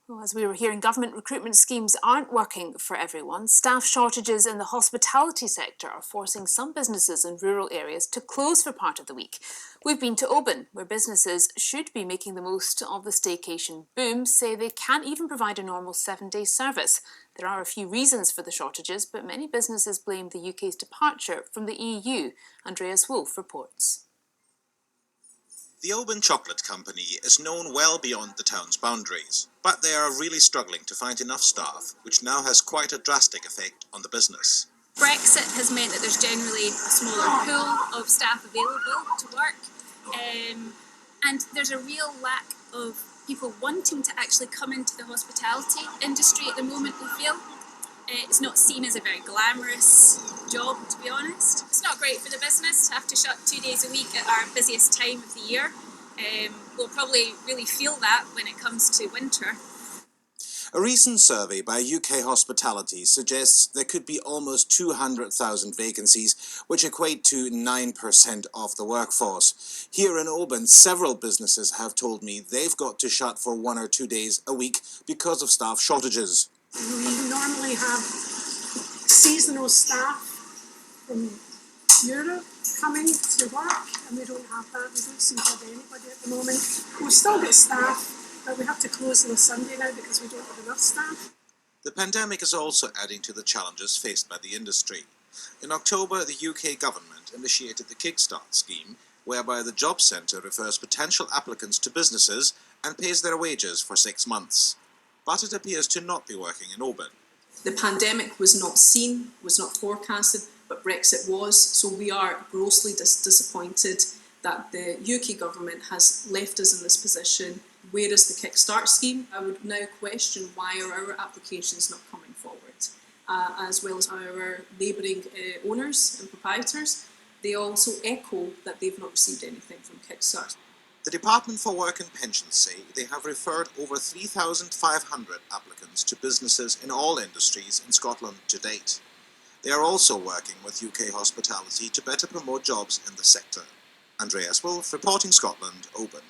Well, as we were hearing, government recruitment schemes aren't working for everyone. Staff shortages in the hospitality sector are forcing some businesses in rural areas to close for part of the week. We've been to Oban, where businesses should be making the most of the staycation boom, say they can't even provide a normal 7-day service. There are a few reasons for the shortages, but many businesses blame the UK's departure from the EU. Andreas Wolff reports. The Oban Chocolate Company is known well beyond the town's boundaries, but they are really struggling to find enough staff, which now has quite a drastic effect on the business. Brexit has meant that there's generally a smaller pool of staff available to work, and there's a real lack of people wanting to actually come into the hospitality industry at the moment, we feel. It's not seen as a very glamorous job, to be honest. It's not great for the business to have to shut 2 days a week at our busiest time of the year. We'll probably really feel that when it comes to winter. A recent survey by UK Hospitality suggests there could be almost 200,000 vacancies, which equate to 9% of the workforce. Here in Oban, several businesses have told me they've got to shut for 1 or 2 days a week because of staff shortages. We normally have seasonal staff from Europe coming to work, and we don't have that. We don't seem to have anybody at the moment. We've still got staff, but we have to close on a Sunday now because we don't have enough staff. The pandemic is also adding to the challenges faced by the industry. In October, the UK government initiated the Kickstart scheme, whereby the Job Centre refers potential applicants to businesses and pays their wages for 6 months. But it appears to not be working in Oban. The pandemic was not seen, was not forecasted, but Brexit was, so we are grossly disappointed that the UK government has left us in this position. Where is the Kickstart scheme? I would now question why are our applications not coming forward, as well as our labouring owners and proprietors. They also echo that they've not received anything from Kickstart. The Department for Work and Pensions say they have referred over 3,500 applicants to businesses in all industries in Scotland to date. They are also working with UK Hospitality to better promote jobs in the sector. Andreas Wolff, reporting Scotland, Oban.